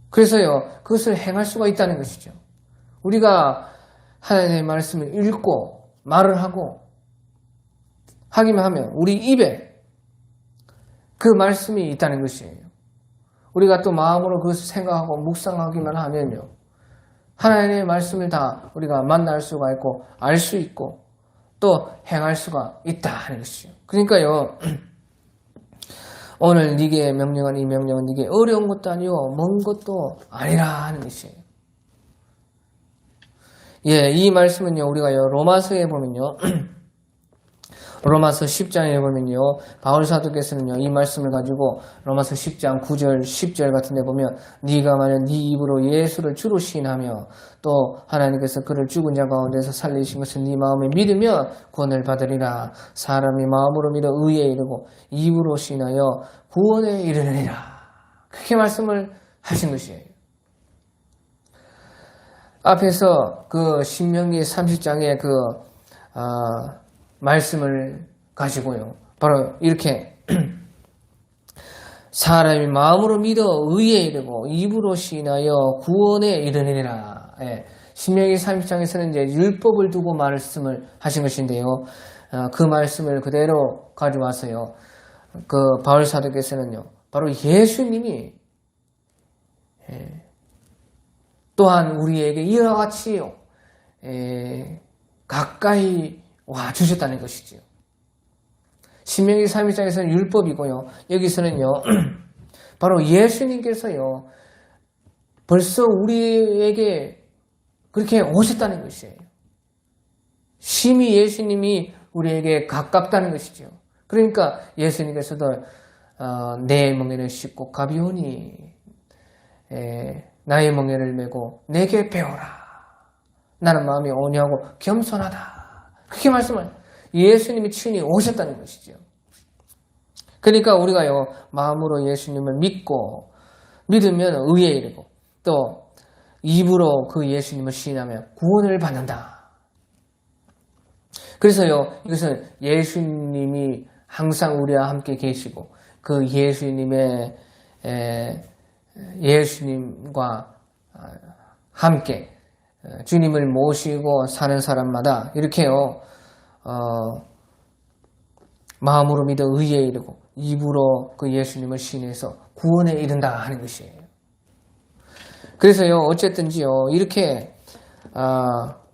그래서요 그것을 행할 수가 있다는 것이죠. 우리가 하나님의 말씀을 읽고 말을 하고 하기만 하면 우리 입에 그 말씀이 있다는 것이에요. 우리가 또 마음으로 그것을 생각하고 묵상하기만 하면요 하나님의 말씀을 다 우리가 만날 수가 있고 알 수 있고 또 행할 수가 있다 하는 것이죠. 그러니까요 오늘 네게 명령한 이 명령은 네게 어려운 것도 아니요 먼 것도 아니라 하는 것이에요. 예, 이 말씀은요 우리가요 로마서에 보면요 로마서 10장에 보면요 바울 사도께서는요 이 말씀을 가지고 로마서 10장 9절 10절 같은 데 보면 네가 만약 네 입으로 예수를 주로 시인하며 또 하나님께서 그를 죽은 자 가운데서 살리신 것을 네 마음에 믿으면 구원을 받으리라. 사람이 마음으로 믿어 의에 이르고 입으로 시인하여 구원에 이르느니라. 그렇게 말씀을 하신 것이에요. 앞에서 그 신명기 30장의 그 말씀을 가지고요. 바로 이렇게 사람이 마음으로 믿어 의에 이르고 입으로 시인하여 구원에 이르느니라. 예. 신명기 30장에서는 이제 율법을 두고 말씀을 하신 것인데요. 그 말씀을 그대로 가져와서요. 그 바울 사도께서는요. 바로 예수님이 또한 우리에게 이와 같이 가까이 와 주셨다는 것이지요. 신명기 31장에서는 율법이고요. 여기서는요. 바로 예수님께서요. 벌써 우리에게 그렇게 오셨다는 것이에요. 심히 예수님이 우리에게 가깝다는 것이죠. 그러니까 예수님께서도 내 멍에를 씻고 가벼우니 나의 멍에를 메고 내게 배워라. 나는 마음이 온유하고 겸손하다. 그렇게 말씀을 예수님이 친히 오셨다는 것이죠. 그러니까 우리가요 마음으로 예수님을 믿고 믿으면 의에 이르고 또 입으로 그 예수님을 시인하며 구원을 받는다. 그래서요 이것은 예수님이 항상 우리와 함께 계시고 그 예수님과 함께 주님을 모시고 사는 사람마다 이렇게요 마음으로 믿어 의에 이르고 입으로 그 예수님을 시인해서 구원에 이른다 하는 것이에요. 그래서요 어쨌든지요 이렇게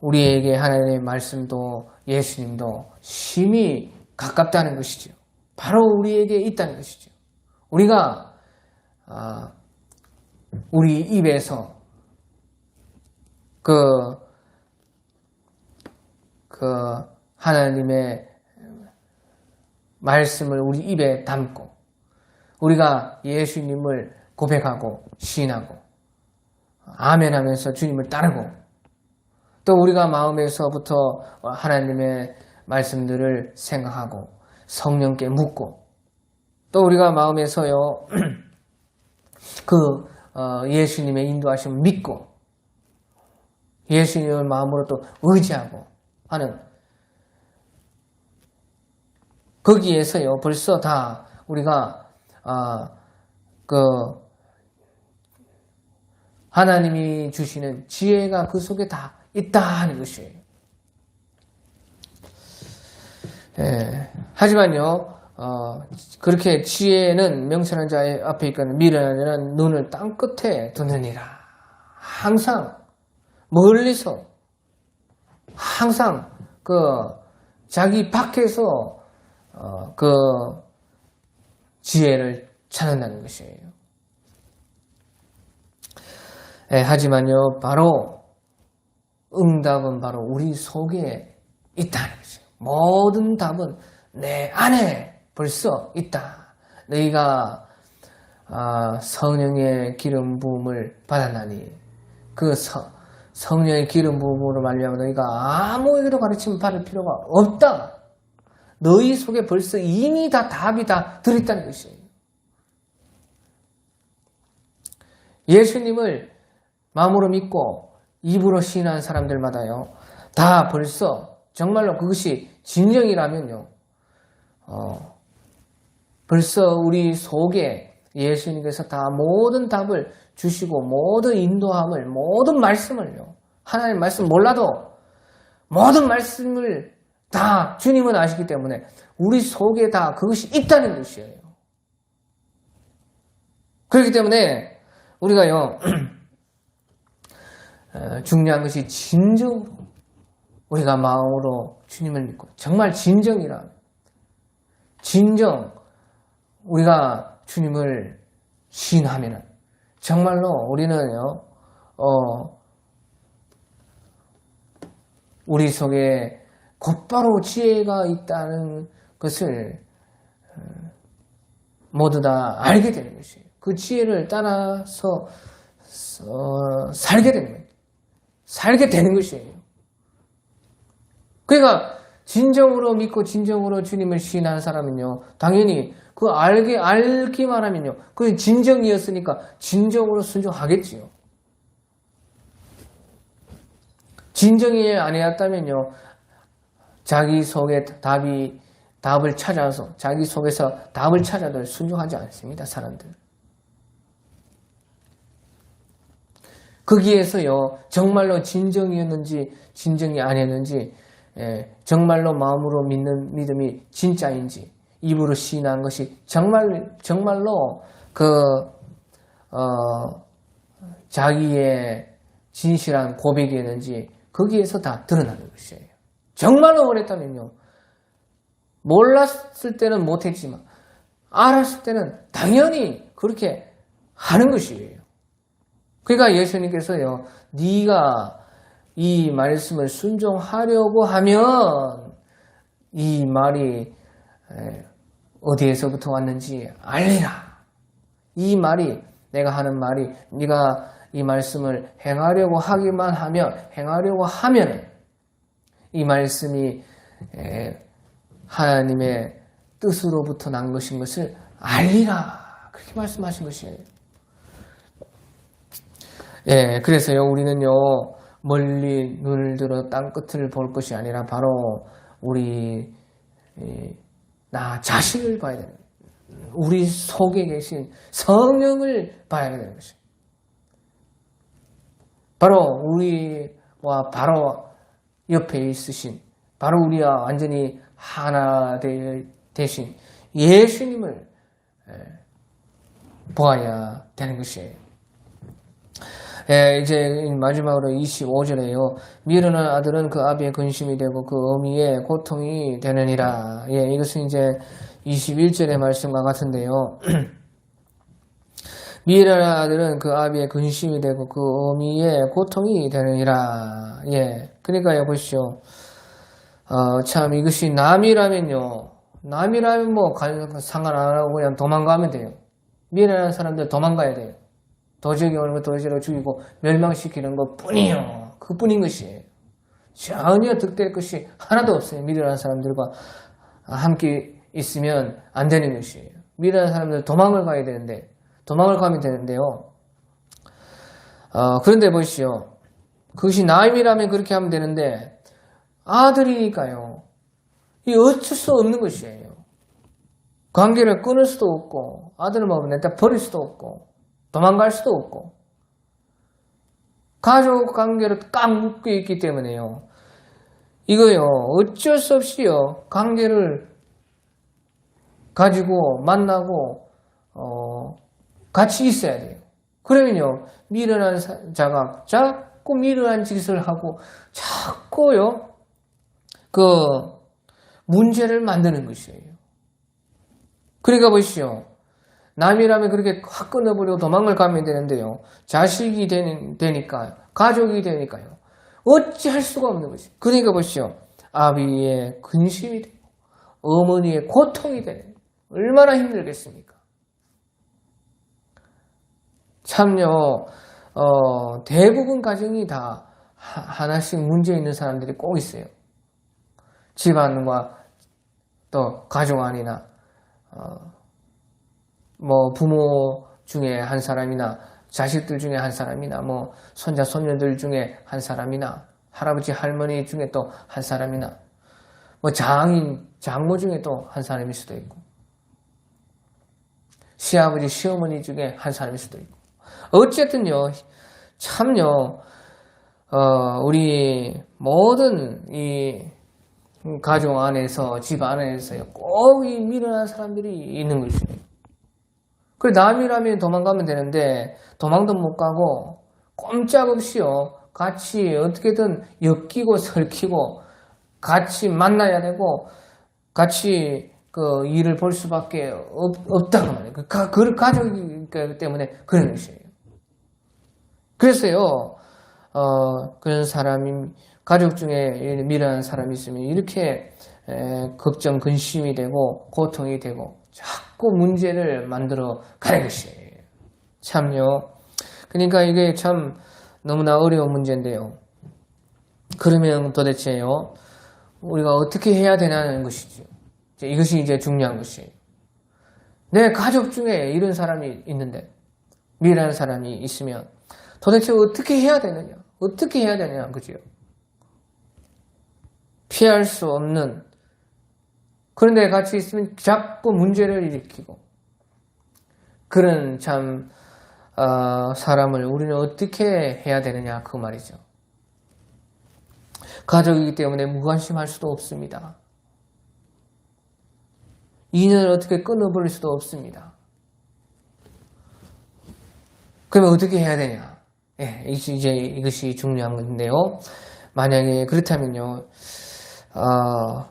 우리에게 하나님의 말씀도 예수님도 심히 가깝다는 것이죠. 바로 우리에게 있다는 것이죠. 우리가 우리 입에서 하나님의 말씀을 우리 입에 담고 우리가 예수님을 고백하고 시인하고 아멘 하면서 주님을 따르고 또 우리가 마음에서부터 하나님의 말씀들을 생각하고 성령께 묻고 또 우리가 마음에서요 예수님의 인도하심을 믿고 예수님을 마음으로 또 의지하고 하는 거기에서요 벌써 다 우리가 하나님이 주시는 지혜가 그 속에 다 있다 하는 것이에요. 하지만요 그렇게 지혜는 명철한 자의 앞에 있거든 미련한 자는 눈을 땅 끝에 두느니라. 항상 멀리서 항상 자기 밖에서 지혜를 찾는다는 것이에요. 하지만요 바로 응답은 바로 우리 속에 있다는 것이에요. 모든 답은 내 안에 벌써 있다. 너희가 성령의 기름 부음을 받았나니 그 성령의 기름 부음으로 말미암아 너희가 아무에게도 가르침을 받을 필요가 없다. 너희 속에 벌써 이미 다 답이 다 들어있다는 것이에요. 예수님을 마음으로 믿고 입으로 시인한 사람들마다요 다 벌써 정말로 그것이 진정이라면요 벌써 우리 속에 예수님께서 다 모든 답을 주시고 모든 인도함을 모든 말씀을요 하나님 말씀 몰라도 모든 말씀을 다 주님은 아시기 때문에 우리 속에 다 그것이 있다는 것이에요. 그렇기 때문에 우리가요 중요한 것이 진정으로 우리가 마음으로 주님을 믿고 정말 진정 우리가 주님을 시인하면은 정말로 우리는요 우리 속에 곧바로 지혜가 있다는 것을 모두 다 알게 되는 것이에요. 그 지혜를 따라서 살게 되는 거예요. 살게 되는 것이에요. 그러니까 진정으로 믿고 진정으로 주님을 시인하는 사람은요 당연히 그 알기만 하면요 그 진정이었으니까 진정으로 순종하겠지요. 진정이 아니었다면요 자기 속에 답을 찾아서 자기 속에서 답을 찾아도 순종하지 않습니다. 사람들. 거기에서요 정말로 진정이었는지 진정이 아니었는지 정말로 마음으로 믿는 믿음이 진짜인지 입으로 시인한 것이 정말로 자기의 진실한 고백이었는지 거기에서 다 드러나는 것이에요. 정말로 그랬다면요 몰랐을 때는 못했지만 알았을 때는 당연히 그렇게 하는 것이에요. 그러니까 예수님께서요 네가 이 말씀을 순종하려고 하면 이 말이 어디에서부터 왔는지 알리라. 이 말이 내가 하는 말이 네가 이 말씀을 행하려고 하면 이 말씀이 하나님의 뜻으로부터 난 것인 것을 알리라. 그렇게 말씀하신 것이에요. 그래서요 우리는요 멀리 눈을 들어 땅끝을 볼 것이 아니라 바로 우리 나 자신을 봐야 되는 거예요. 우리 속에 계신 성령을 봐야 되는 것이에요. 바로 우리와 바로 옆에 있으신 바로 우리와 완전히 하나 되신 예수님을 보아야 되는 것이에요. 이제 마지막으로 25절에요. 미련한 아들은 그 아비의 근심이 되고 그 어미의 고통이 되느니라. 이것은 이제 21절의 말씀과 같은데요. 미련한 아들은 그 아비의 근심이 되고 그 어미의 고통이 되느니라. 그러니까요, 보시죠. 참 이것이 남이라면요. 남이라면 뭐 상관 안 하고 그냥 도망가면 돼요. 미련한 사람들 도망가야 돼요. 도적이 오는 거 도적으로 죽이고 멸망시키는 것 뿐이요. 그뿐인 것이에요. 전혀 득될 것이 하나도 없어요. 미련한 사람들과 함께 있으면 안 되는 것이에요. 미련한 사람들 도망을 가야 되는데, 도망을 가면 되는데요. 그런데 보시오. 그것이 남이라면 그렇게 하면 되는데, 아들이니까요. 이 어쩔 수 없는 것이에요. 관계를 끊을 수도 없고, 아들을 뭐 내다 버릴 수도 없고, 도망갈 수도 없고, 가족 관계로 꽉 묶여 있기 때문에요. 이거요, 어쩔 수 없이요, 관계를 가지고 만나고, 같이 있어야 돼요. 그러면요, 미련한 자가 자꾸 미련한 짓을 하고, 자꾸요, 문제를 만드는 것이에요. 그러니까 보시오. 남이라면 그렇게 확 끊어버리고 도망을 가면 되는데요. 자식이 되니까, 가족이 되니까요. 어찌할 수가 없는 것이에요. 그러니까 보시오. 아비의 근심이 되고, 어머니의 고통이 되는, 얼마나 힘들겠습니까? 참요, 대부분 가정이 다 하나씩 문제 있는 사람들이 꼭 있어요. 집안과 또 가족 안이나, 뭐 부모 중에 한 사람이나 자식들 중에 한 사람이나 뭐 손자 손녀들 중에 한 사람이나 할아버지 할머니 중에 또 한 사람이나 뭐 장인 장모 중에 또 한 사람일 수도 있고 시아버지 시어머니 중에 한 사람일 수도 있고 어쨌든요 참요 우리 모든 이 가족 안에서 집 안에서요 꼭 이 미련한 사람들이 있는 것이에요. 그 남이라면 도망가면 되는데 도망도 못 가고 꼼짝없이요 같이 어떻게든 엮이고 설키고 같이 만나야 되고 같이 그 일을 볼 수밖에 없다고 말이에요. 그 가족이기 때문에 그런 것이에요. 그래서요 그런 사람이 가족 중에 미련한 사람이 있으면 이렇게 걱정 근심이 되고 고통이 되고 자꾸 문제를 만들어 가는 것이에요. 참요. 그러니까 이게 참 너무나 어려운 문제인데요. 그러면 도대체요, 우리가 어떻게 해야 되냐는 것이죠. 이것이 이제 중요한 것이에요. 내 가족 중에 이런 사람이 있는데, 미련한 사람이 있으면 도대체 어떻게 해야 되느냐? 어떻게 해야 되느냐? 그죠? 피할 수 없는 그런데 같이 있으면 자꾸 문제를 일으키고 그런 참 사람을 우리는 어떻게 해야 되느냐 그 말이죠. 가족이기 때문에 무관심할 수도 없습니다. 인연을 어떻게 끊어버릴 수도 없습니다. 그러면 어떻게 해야 되냐? 예, 이제 이것이 중요한 건데요. 만약에 그렇다면요,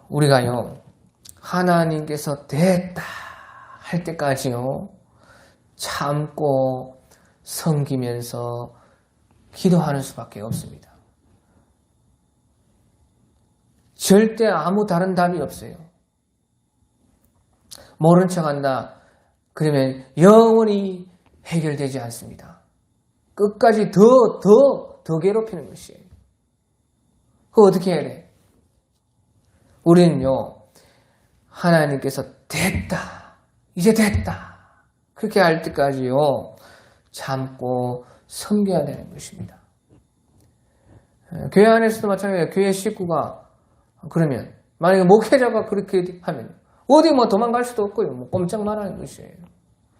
우리가요, 하나님께서 됐다 할 때까지요, 참고 섬기면서 기도하는 수밖에 없습니다. 절대 아무 다른 답이 없어요. 모른 척 한다. 그러면 영원히 해결되지 않습니다. 끝까지 더 괴롭히는 것이에요. 그거 어떻게 해야 돼? 우리는요, 하나님께서 됐다. 이제 됐다. 그렇게 할 때까지요, 참고 섬겨야 되는 것입니다. 교회 안에서도 마찬가지예요. 교회 식구가 그러면, 만약에 목회자가 그렇게 하면, 어디 뭐 도망갈 수도 없고요. 뭐 꼼짝 말하는 것이에요.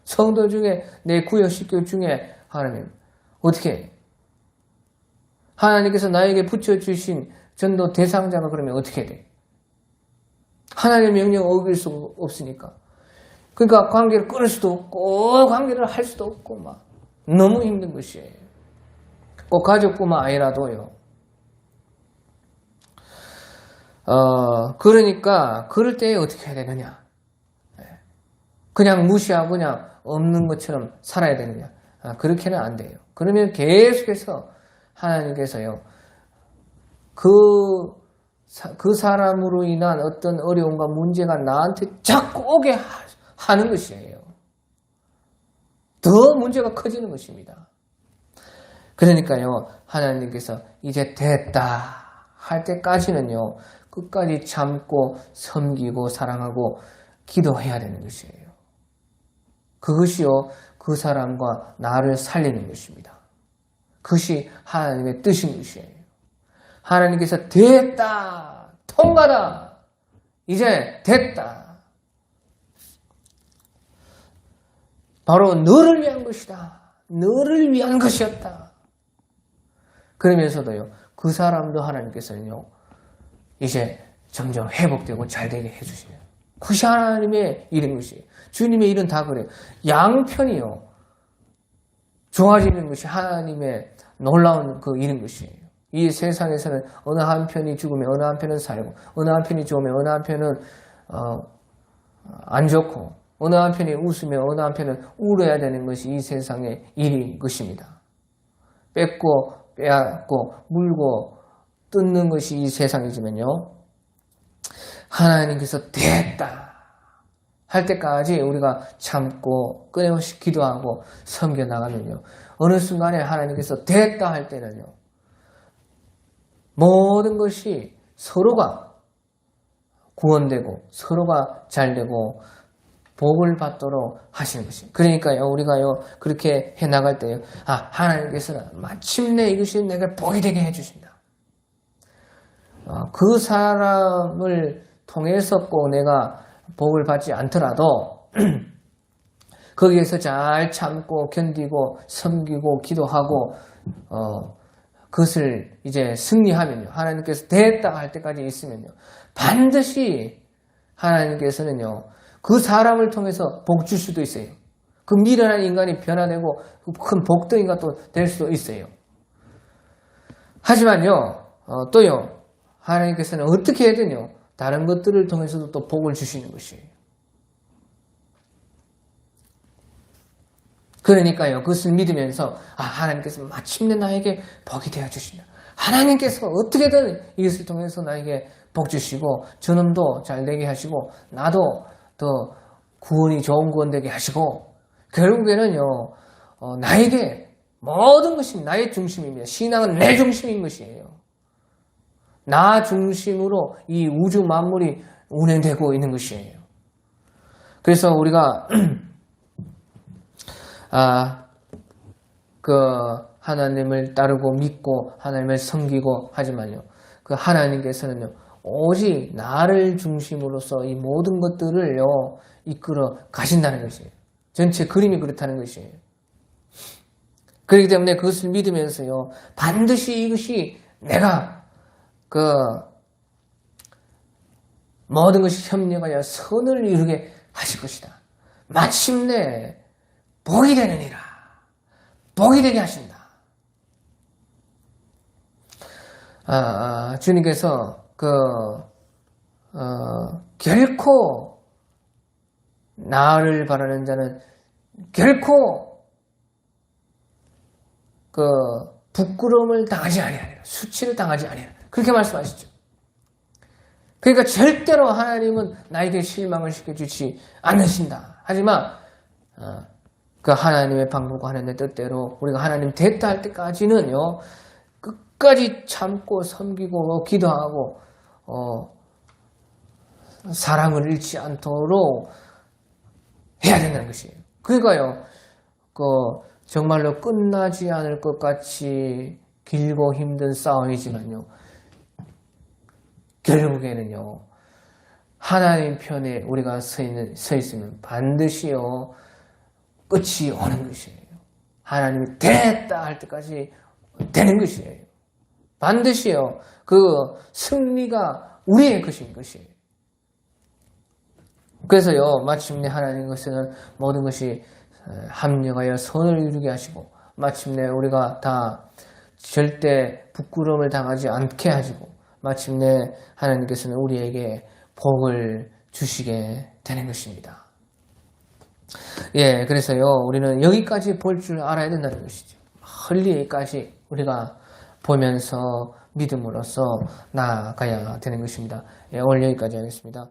성도 중에, 내 구역 식구 중에 하나님, 어떻게 해요? 하나님께서 나에게 붙여주신 전도 대상자가 그러면 어떻게 돼? 하나님의 명령을 어길 수 없으니까. 그러니까 관계를 끊을 수도 없고, 관계를 할 수도 없고, 막. 너무 힘든 것이에요. 꼭 가족뿐만 아니라도요. 그러니까, 그럴 때 어떻게 해야 되느냐? 그냥 무시하고 그냥 없는 것처럼 살아야 되느냐? 그렇게는 안 돼요. 그러면 계속해서 하나님께서요, 그 그 사람으로 인한 어떤 어려움과 문제가 나한테 자꾸 오게 하는 것이에요. 더 문제가 커지는 것입니다. 그러니까요, 하나님께서 이제 됐다 할 때까지는요, 끝까지 참고 섬기고 사랑하고 기도해야 되는 것이에요. 그것이요, 그 사람과 나를 살리는 것입니다. 그것이 하나님의 뜻인 것이에요. 하나님께서 됐다, 통과다, 이제 됐다. 바로 너를 위한 것이다. 너를 위한 것이었다. 그러면서도요, 그 사람도 하나님께서는요, 이제 점점 회복되고 잘되게 해주시네요. 그것이 하나님의 일인 것이에요. 주님의 일은 다 그래요. 양편이요, 좋아지는 것이 하나님의 놀라운 그 일인 것이에요. 이 세상에서는 어느 한편이 죽으면 어느 한편은 살고, 어느 한편이 좋으면 어느 한편은 안 좋고, 어느 한편이 웃으면 어느 한편은 울어야 되는 것이 이 세상의 일인 것입니다. 뺏고 빼앗고 물고 뜯는 것이 이 세상이지만요, 하나님께서 됐다 할 때까지 우리가 참고 끊임없이 기도하고 섬겨나가면요, 어느 순간에 하나님께서 됐다 할 때는요, 모든 것이 서로가 구원되고 서로가 잘되고 복을 받도록 하시는 것입니다. 그러니까요, 우리가요, 그렇게 해나갈 때요, 하나님께서는 마침내 이것이 내가 복이 되게 해주신다. 그 사람을 통해서 꼭 내가 복을 받지 않더라도 거기에서 잘 참고 견디고 섬기고 기도하고 그것을 이제 승리하면요, 하나님께서 됐다 할 때까지 있으면요, 반드시 하나님께서는요, 그 사람을 통해서 복 줄 수도 있어요. 그 미련한 인간이 변화되고 큰 복덩이가 또 될 수도 있어요. 하지만요, 또요, 하나님께서는 어떻게 해든요, 다른 것들을 통해서도 또 복을 주시는 것이에요. 그러니까요, 그것을 믿으면서 하나님께서 마침내 나에게 복이 되어 주신다. 하나님께서 어떻게든 이것을 통해서 나에게 복 주시고 저놈도 잘 되게 하시고 나도 더 구원이 좋은 구원 되게 하시고, 결국에는요, 나에게 모든 것이 나의 중심입니다. 신앙은 내 중심인 것이에요. 나 중심으로 이 우주 만물이 운행되고 있는 것이에요. 그래서 우리가 하나님을 따르고 믿고 하나님을 섬기고 하지만요, 그 하나님께서는요, 오직 나를 중심으로서 이 모든 것들을요, 이끌어 가신다는 것이에요. 전체 그림이 그렇다는 것이에요. 그렇기 때문에 그것을 믿으면서요, 반드시 이것이 내가 모든 것이 협력하여 선을 이루게 하실 것이다. 마침내 복이 되느니라. 복이 되게 하신다. 주님께서 결코 나를 바라는 자는 결코 부끄러움을 당하지 아니하리라. 수치를 당하지 아니하리라. 그렇게 말씀하시죠. 그러니까 절대로 하나님은 나에게 실망을 시켜주지 않으신다. 하지만 그 하나님의 방법과 하나님의 뜻대로 우리가 하나님 됐다 할 때까지는요, 끝까지 참고 섬기고 기도하고 사랑을 잃지 않도록 해야 된다는 것이에요. 그러니까요, 정말로 끝나지 않을 것 같이 길고 힘든 싸움이지만요, 결국에는요, 하나님 편에 우리가 서 있으면 반드시요, 끝이 오는 것이에요. 하나님이 됐다 할 때까지 되는 것이에요. 반드시요, 그 승리가 우리의 것인 것이에요. 그래서요, 마침내 하나님께서는 모든 것이 합력하여 선을 이루게 하시고, 마침내 우리가 다 절대 부끄러움을 당하지 않게 하시고, 마침내 하나님께서는 우리에게 복을 주시게 되는 것입니다. 예, 그래서요, 우리는 여기까지 볼 줄 알아야 된다는 것이죠. 멀리까지 우리가 보면서 믿음으로써 나아가야 되는 것입니다. 예, 오늘 여기까지 하겠습니다.